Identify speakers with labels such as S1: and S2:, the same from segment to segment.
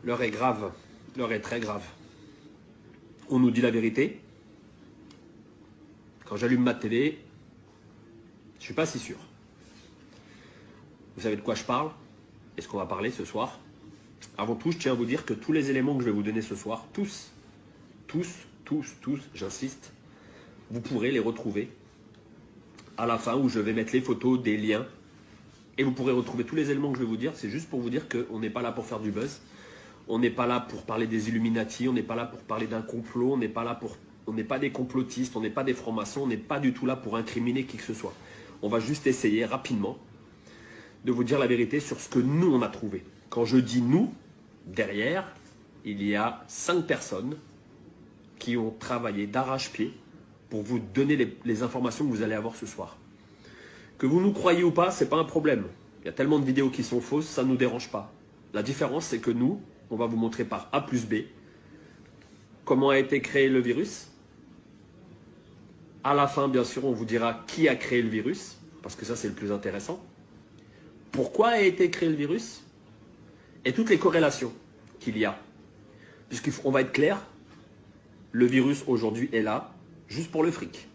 S1: L'heure est grave. L'heure est très grave. On nous dit la vérité. Quand j'allume ma télé, je ne suis pas si sûr. Vous savez de quoi je parle? Est-ce qu'on va parler ce soir? Avant tout, je tiens à vous dire que tous les éléments que je vais vous donner ce soir, tous, j'insiste, vous pourrez les retrouver à la fin où je vais mettre les photos, des liens. Et vous pourrez retrouver tous les éléments que je vais vous dire. C'est juste pour vous dire qu'on n'est pas là pour faire du buzz. On n'est pas là pour parler des Illuminati. On n'est pas là pour parler d'un complot. On n'est pas des complotistes. On n'est pas des francs-maçons. On n'est pas du tout là pour incriminer qui que ce soit. On va juste essayer rapidement de vous dire la vérité sur ce que nous, on a trouvé. Quand je dis nous, derrière, il y a 5 personnes qui ont travaillé d'arrache-pied pour vous donner les informations que vous allez avoir ce soir. Que vous nous croyez ou pas, ce n'est pas un problème. Il y a tellement de vidéos qui sont fausses, ça ne nous dérange pas. La différence, c'est que nous, on va vous montrer par A plus B comment a été créé le virus. À la fin, bien sûr, on vous dira qui a créé le virus, parce que ça, c'est le plus intéressant. Pourquoi a été créé le virus et toutes les corrélations qu'il y a. Puisqu'on va être clair, le virus aujourd'hui est là, juste pour le fric.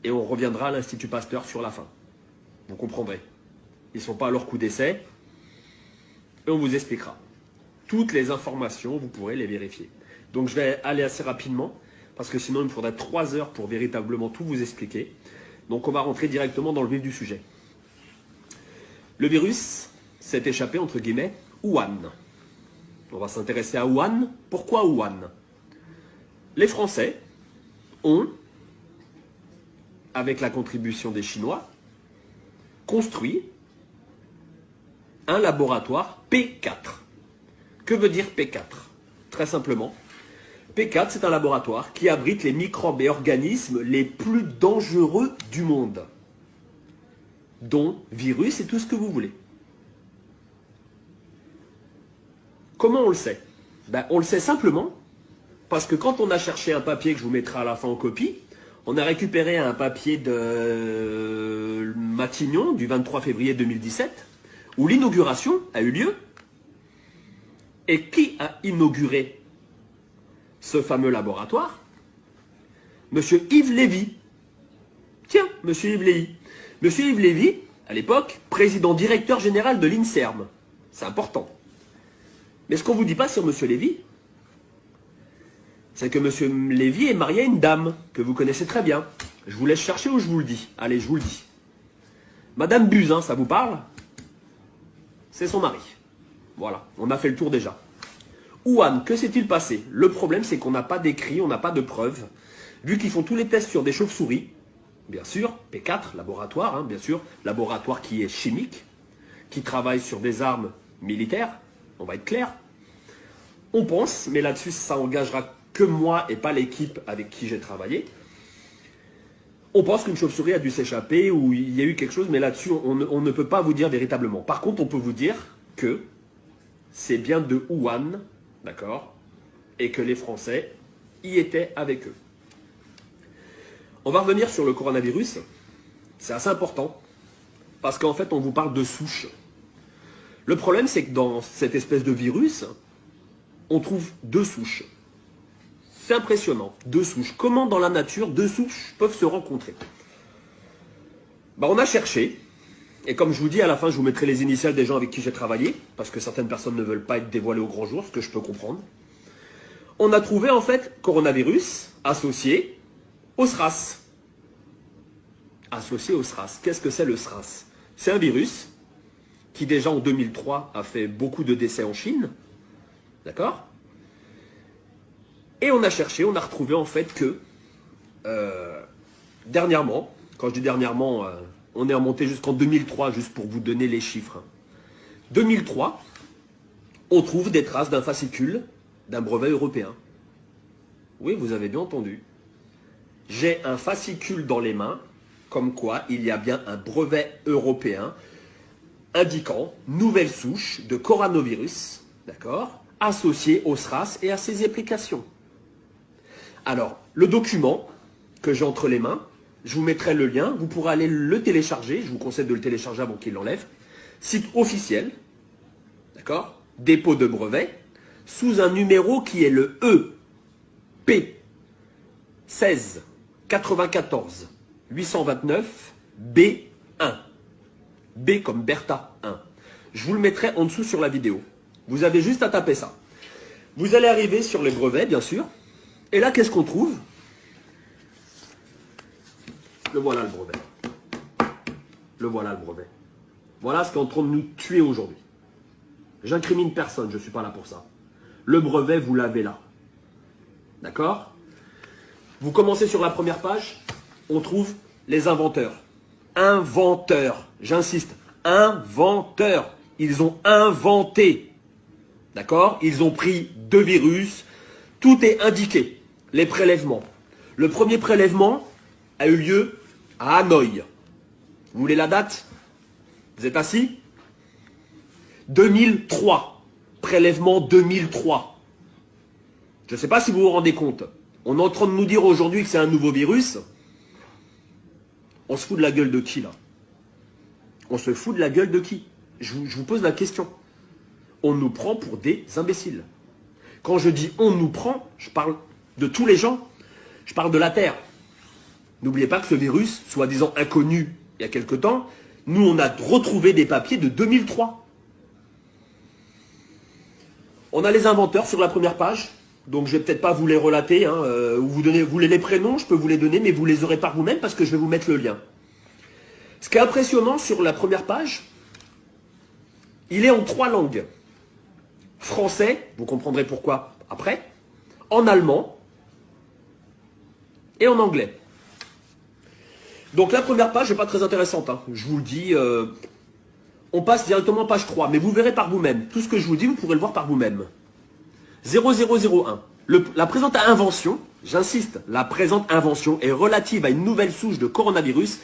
S1: Et on reviendra à l'Institut Pasteur sur la fin. Vous comprendrez. Ils ne sont pas à leur coup d'essai. Et on vous expliquera. Toutes les informations, vous pourrez les vérifier. Donc je vais aller assez rapidement, parce que sinon il me faudrait 3 heures pour véritablement tout vous expliquer. Donc on va rentrer directement dans le vif du sujet. Le virus s'est échappé, entre guillemets, Wuhan. On va s'intéresser à Wuhan. Pourquoi Wuhan? Les Français ont, avec la contribution des Chinois, construit un laboratoire P4. Que veut dire P4? Très simplement, P4, c'est un laboratoire qui abrite les microbes et organismes les plus dangereux du monde, dont virus et tout ce que vous voulez. Comment on le sait? On le sait simplement parce que quand on a cherché un papier que je vous mettrai à la fin en copie, on a récupéré un papier de Matignon du 23 février 2017 où l'inauguration a eu lieu. Et qui a inauguré ce fameux laboratoire? Monsieur Yves Lévy. Tiens, monsieur Yves Lévy. Monsieur Yves Lévy, à l'époque, président directeur général de l'INSERM. C'est important. Mais ce qu'on ne vous dit pas sur monsieur Lévy, c'est que monsieur Lévy est marié à une dame que vous connaissez très bien. Je vous laisse chercher ou je vous le dis? Allez, je vous le dis. Madame Buzyn, ça vous parle? C'est son mari. Voilà, on a fait le tour déjà. Wuhan, que s'est-il passé? Le problème, c'est qu'on n'a pas d'écrit, on n'a pas de preuves. Vu qu'ils font tous les tests sur des chauves-souris, bien sûr, P4, laboratoire, hein, bien sûr, laboratoire qui est chimique, qui travaille sur des armes militaires, on va être clair. On pense, mais là-dessus, ça engagera que moi et pas l'équipe avec qui j'ai travaillé. On pense qu'une chauve-souris a dû s'échapper ou il y a eu quelque chose, mais là-dessus, on ne peut pas vous dire véritablement. Par contre, on peut vous dire que c'est bien de Wuhan, d'accord, et que les Français y étaient avec eux. On va revenir sur le coronavirus. C'est assez important, parce qu'en fait, on vous parle de souches. Le problème, c'est que dans cette espèce de virus, on trouve 2 souches. C'est impressionnant, 2 souches. Comment dans la nature 2 souches peuvent se rencontrer? On a cherché, et comme je vous dis, à la fin, je vous mettrai les initiales des gens avec qui j'ai travaillé, parce que certaines personnes ne veulent pas être dévoilées au grand jour, ce que je peux comprendre. On a trouvé en fait coronavirus associé au SRAS. Associé au SRAS. Qu'est-ce que c'est le SRAS? C'est un virus qui déjà en 2003 a fait beaucoup de décès en Chine. D'accord? Et on a cherché, on a retrouvé en fait que dernièrement, quand je dis dernièrement, on est remonté jusqu'en 2003, juste pour vous donner les chiffres. 2003, on trouve des traces d'un fascicule d'un brevet européen. Oui, vous avez bien entendu. J'ai un fascicule dans les mains, comme quoi il y a bien un brevet européen indiquant nouvelle souche de coronavirus, d'accord, associée au SRAS et à ses applications. Alors, le document que j'ai entre les mains, je vous mettrai le lien, vous pourrez aller le télécharger, je vous conseille de le télécharger avant qu'il l'enlève. Site officiel, d'accord, dépôt de brevet, sous un numéro qui est le EP 16 94 829 B1. B comme Bertha 1. Je vous le mettrai en dessous sur la vidéo. Vous avez juste à taper ça. Vous allez arriver sur les brevets, bien sûr. Et là, qu'est-ce qu'on trouve? Le voilà, le brevet. Le voilà, le brevet. Voilà ce qui est en train de nous tuer aujourd'hui. J'incrimine personne, je ne suis pas là pour ça. Le brevet, vous l'avez là. D'accord? Vous commencez sur la première page, on trouve les inventeurs. Inventeurs, j'insiste, inventeurs. Ils ont inventé. D'accord? Ils ont pris 2 virus. Tout est indiqué. Les prélèvements. Le premier prélèvement a eu lieu à Hanoï. Vous voulez la date? Vous êtes assis? 2003. Prélèvement 2003. Je ne sais pas si vous vous rendez compte. On est en train de nous dire aujourd'hui que c'est un nouveau virus. On se fout de la gueule de qui là? On se fout de la gueule de qui? Je vous pose la question. On nous prend pour des imbéciles. Quand je dis on nous prend, je parle de tous les gens. Je parle de la Terre. N'oubliez pas que ce virus, soi-disant inconnu il y a quelque temps, nous on a retrouvé des papiers de 2003. On a les inventeurs sur la première page. Donc je ne vais peut-être pas vous les relater. Hein, vous voulez les prénoms, je peux vous les donner, mais vous les aurez par vous-même parce que je vais vous mettre le lien. Ce qui est impressionnant sur la première page, il est en 3 langues. Français, vous comprendrez pourquoi après, en allemand et en anglais. Donc la première page n'est pas très intéressante, hein. Je vous le dis, on passe directement à page 3, mais vous verrez par vous-même. Tout ce que je vous dis, vous pourrez le voir par vous-même. 0001. La présente invention, j'insiste, la présente invention est relative à une nouvelle souche de coronavirus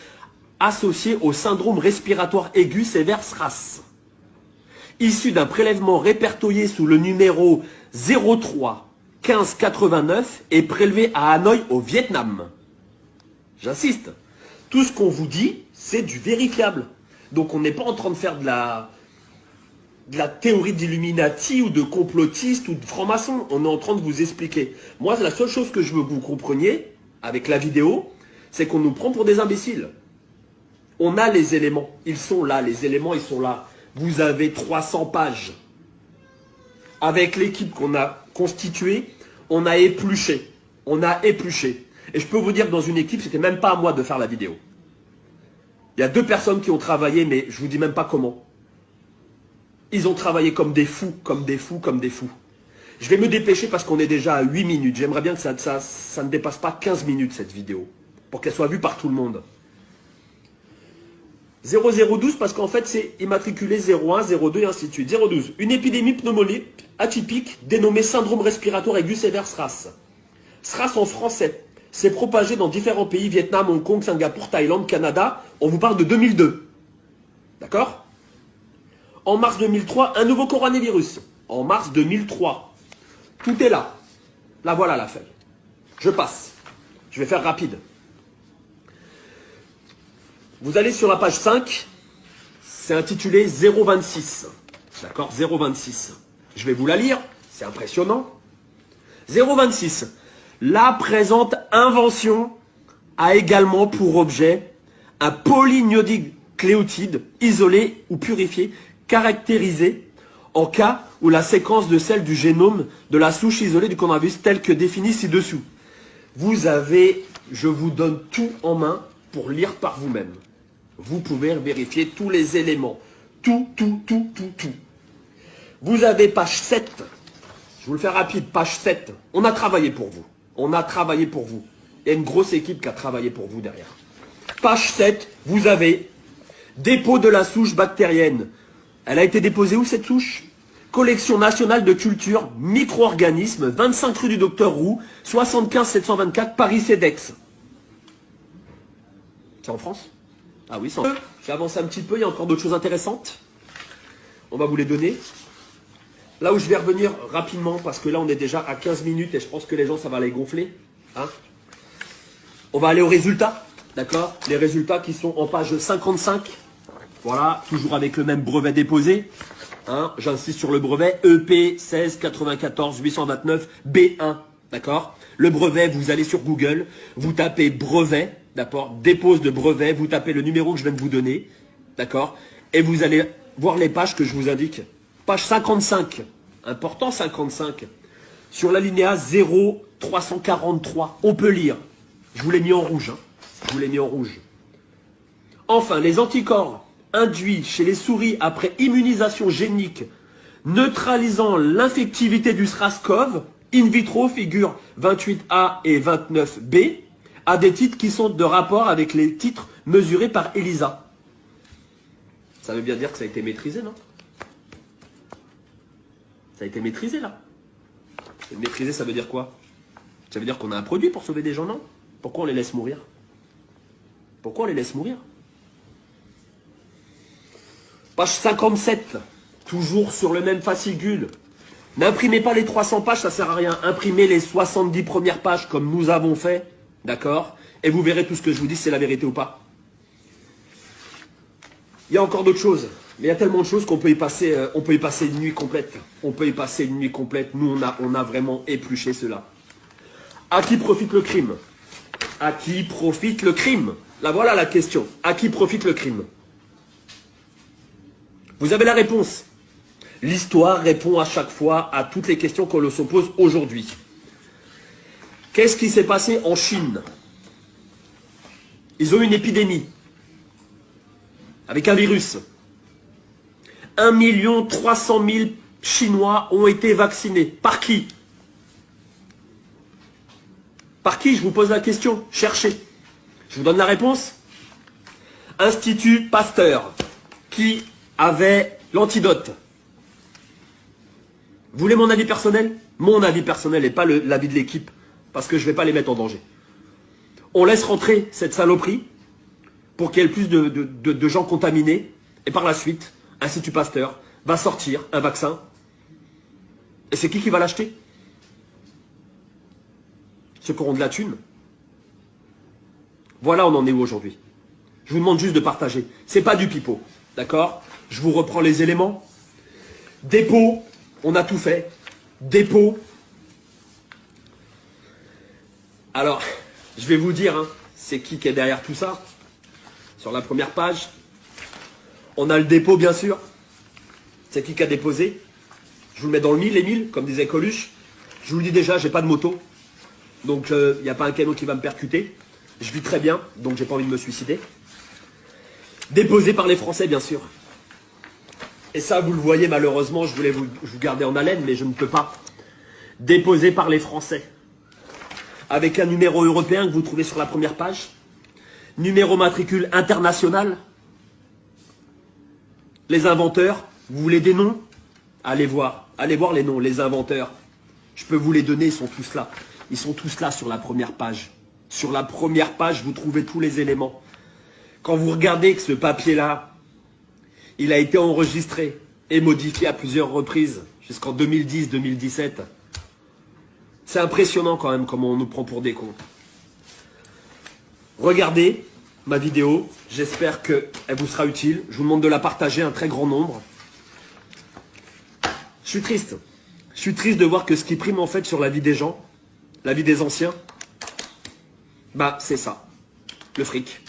S1: associée au syndrome respiratoire aigu sévère SRAS. Issu d'un prélèvement répertorié sous le numéro 03 15 89 et prélevé à Hanoï au Vietnam. J'insiste, tout ce qu'on vous dit, c'est du vérifiable. Donc on n'est pas en train de faire de la théorie d'Illuminati ou de complotiste ou de franc-maçon. On est en train de vous expliquer. Moi, la seule chose que je veux que vous compreniez avec la vidéo, c'est qu'on nous prend pour des imbéciles. On a les éléments. Ils sont là. Les éléments, ils sont là. Vous avez 300 pages. Avec l'équipe qu'on a constituée, on a épluché. On a épluché. Et je peux vous dire que dans une équipe, c'était même pas à moi de faire la vidéo. Il y a 2 personnes qui ont travaillé, mais je vous dis même pas comment. Ils ont travaillé comme des fous, comme des fous, comme des fous. Je vais me dépêcher parce qu'on est déjà à 8 minutes. J'aimerais bien que ça ne dépasse pas 15 minutes cette vidéo. Pour qu'elle soit vue par tout le monde. 0012 parce qu'en fait c'est immatriculé 01, 02 et ainsi de suite. 012. Une épidémie pneumonique atypique dénommée syndrome respiratoire aigu sévère SRAS. SRAS en français. C'est propagé dans différents pays, Vietnam, Hong Kong, Singapour, Thaïlande, Canada. On vous parle de 2002. D'accord? En mars 2003, un nouveau coronavirus. En mars 2003. Tout est là. Là, voilà la feuille. Je passe. Je vais faire rapide. Vous allez sur la page 5. C'est intitulé 026. D'accord? 026. Je vais vous la lire. C'est impressionnant. 026. La présente invention a également pour objet un polynucléotide isolé ou purifié caractérisé en cas où la séquence de celle du génome de la souche isolée du coronavirus telle que définie ci-dessous. Vous avez, je vous donne tout en main pour lire par vous-même. Vous pouvez vérifier tous les éléments. Tout. Vous avez page 7. Je vous le fais rapide, page 7. On a travaillé pour vous. On a travaillé pour vous. Il y a une grosse équipe qui a travaillé pour vous derrière. Page 7, vous avez dépôt de la souche bactérienne. Elle a été déposée où cette souche? Collection nationale de culture, micro-organismes, 25 rue du Docteur Roux, 75 724 Paris-Cedex. C'est en France? Ah oui, c'est en France. J'avance un petit peu, il y a encore d'autres choses intéressantes. On va vous les donner. Là où je vais revenir rapidement, parce que là on est déjà à 15 minutes et je pense que les gens ça va les gonfler. Hein, on va aller aux résultats, d'accord? Les résultats qui sont en page 55. Voilà, toujours avec le même brevet déposé. Hein, j'insiste sur le brevet EP 16 94 829 B1. D'accord? Le brevet, vous allez sur Google, vous tapez brevet, d'accord? Dépose de brevet, vous tapez le numéro que je viens de vous donner, d'accord? Et vous allez voir les pages que je vous indique. Page 55, important 55, sur l'alinéa 0343, on peut lire. Je vous l'ai mis en rouge, hein. Je vous l'ai mis en rouge. Enfin, les anticorps induits chez les souris après immunisation génique neutralisant l'infectivité du SRAS-CoV in vitro figure 28A et 29B à des titres qui sont de rapport avec les titres mesurés par ELISA. Ça veut bien dire que ça a été maîtrisé, non? Ça a été maîtrisé, là. Maîtrisé, ça veut dire quoi? Ça veut dire qu'on a un produit pour sauver des gens, non? Pourquoi on les laisse mourir? Pourquoi on les laisse mourir? Page 57, toujours sur le même fascicule. N'imprimez pas les 300 pages, ça sert à rien. Imprimez les 70 premières pages comme nous avons fait, d'accord? Et vous verrez tout ce que je vous dis, c'est la vérité ou pas. Il y a encore d'autres choses, mais il y a tellement de choses qu'on peut y passer, une nuit complète. On peut y passer une nuit complète. Nous, on a vraiment épluché cela. À qui profite le crime? À qui profite le crime? Là, voilà la question. À qui profite le crime? Vous avez la réponse. L'histoire répond à chaque fois à toutes les questions qu'on se pose aujourd'hui. Qu'est-ce qui s'est passé en Chine? Ils ont une épidémie avec un virus. 1 300 000 Chinois ont été vaccinés. Par qui? Par qui? Je vous pose la question. Cherchez. Je vous donne la réponse. Institut Pasteur, qui avait l'antidote. Vous voulez mon avis personnel? Mon avis personnel et pas l'avis de l'équipe, parce que je ne vais pas les mettre en danger. On laisse rentrer cette saloperie pour qu'il y ait le plus de gens contaminés, et par la suite, Institut Pasteur va sortir un vaccin. Et c'est qui va l'acheter? Ceux qui auront de la thune. Voilà, on en est où aujourd'hui? Je vous demande juste de partager. C'est pas du pipeau, d'accord? Je vous reprends les éléments. Dépôt, on a tout fait. Dépôt. Alors, je vais vous dire, hein, c'est qui est derrière tout ça. Sur la première page, on a le dépôt, bien sûr. C'est qui a déposé. Je vous le mets dans le mille, les 1000, comme disait Coluche. Je vous le dis déjà, j'ai pas de moto. Donc, il n'y a pas un canon qui va me percuter. Je vis très bien, donc j'ai pas envie de me suicider. Déposé par les Français, bien sûr. Et ça, vous le voyez, malheureusement, je voulais vous garder en haleine, mais je ne peux pas. Déposé par les Français. Avec un numéro européen que vous trouvez sur la première page. Numéro matricule international. Les inventeurs, vous voulez des noms? Allez voir les noms, les inventeurs. Je peux vous les donner, ils sont tous là. Ils sont tous là sur la première page. Sur la première page, vous trouvez tous les éléments. Quand vous regardez que ce papier-là, il a été enregistré et modifié à plusieurs reprises, jusqu'en 2010-2017, c'est impressionnant quand même comment on nous prend pour des cons. Regardez ma vidéo, j'espère qu'elle vous sera utile. Je vous demande de la partager un très grand nombre. Je suis triste. Je suis triste de voir que ce qui prime en fait sur la vie des gens, la vie des anciens, bah c'est ça, le fric.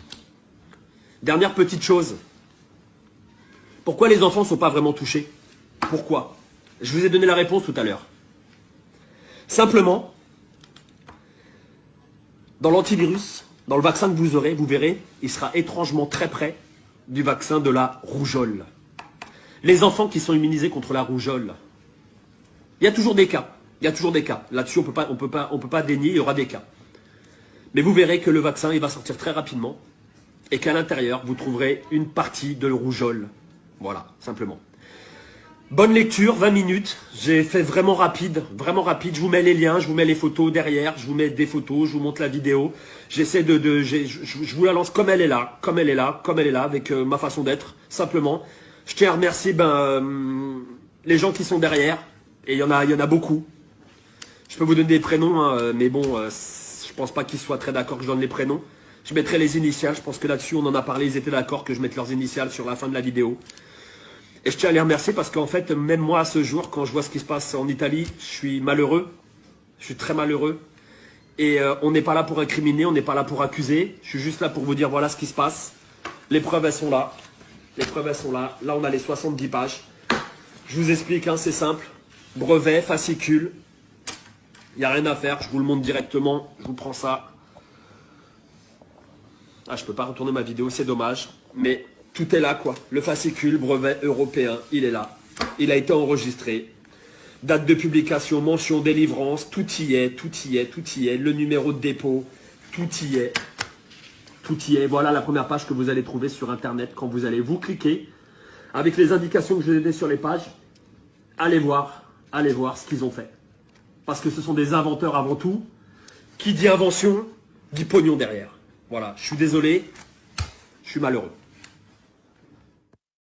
S1: Dernière petite chose. Pourquoi les enfants ne sont pas vraiment touchés? Pourquoi? Je vous ai donné la réponse tout à l'heure. Simplement, dans l'antivirus, dans le vaccin que vous aurez, vous verrez, il sera étrangement très près du vaccin de la rougeole. Les enfants qui sont immunisés contre la rougeole, il y a toujours des cas. Il y a toujours des cas. Là-dessus, on peut pas dénier, il y aura des cas. Mais vous verrez que le vaccin, il va sortir très rapidement et qu'à l'intérieur, vous trouverez une partie de rougeole. Voilà, simplement. Bonne lecture, 20 minutes. J'ai fait vraiment rapide, vraiment rapide. Je vous mets les liens, je vous mets les photos derrière, je vous mets des photos, je vous montre la vidéo. J'essaie je vous la lance comme elle est là, comme elle est là, comme elle est là, avec ma façon d'être, simplement. Je tiens à remercier les gens qui sont derrière, et il y en a beaucoup. Je peux vous donner des prénoms, hein, mais bon, je pense pas qu'ils soient très d'accord que je donne les prénoms. Je mettrai les initiales, je pense que là-dessus on en a parlé, ils étaient d'accord que je mette leurs initiales sur la fin de la vidéo. Et je tiens à les remercier parce qu'en fait, même moi, à ce jour, quand je vois ce qui se passe en Italie, je suis malheureux. Je suis très malheureux. Et on n'est pas là pour incriminer, on n'est pas là pour accuser. Je suis juste là pour vous dire voilà ce qui se passe. Les preuves, elles sont là. Les preuves, elles sont là. Là, on a les 70 pages. Je vous explique, hein, c'est simple. Brevet, fascicule. Il n'y a rien à faire. Je vous le montre directement. Je vous prends ça. Ah, je ne peux pas retourner ma vidéo, c'est dommage. Mais tout est là, quoi. Le fascicule, brevet européen, il est là. Il a été enregistré. Date de publication, mention, délivrance, tout y est, tout y est, tout y est. Le numéro de dépôt, tout y est. Tout y est. Voilà la première page que vous allez trouver sur Internet quand vous allez vous cliquer. Avec les indications que je vous ai données sur les pages, allez voir ce qu'ils ont fait. Parce que ce sont des inventeurs avant tout. Qui dit invention, dit pognon derrière. Voilà, je suis désolé, je suis malheureux.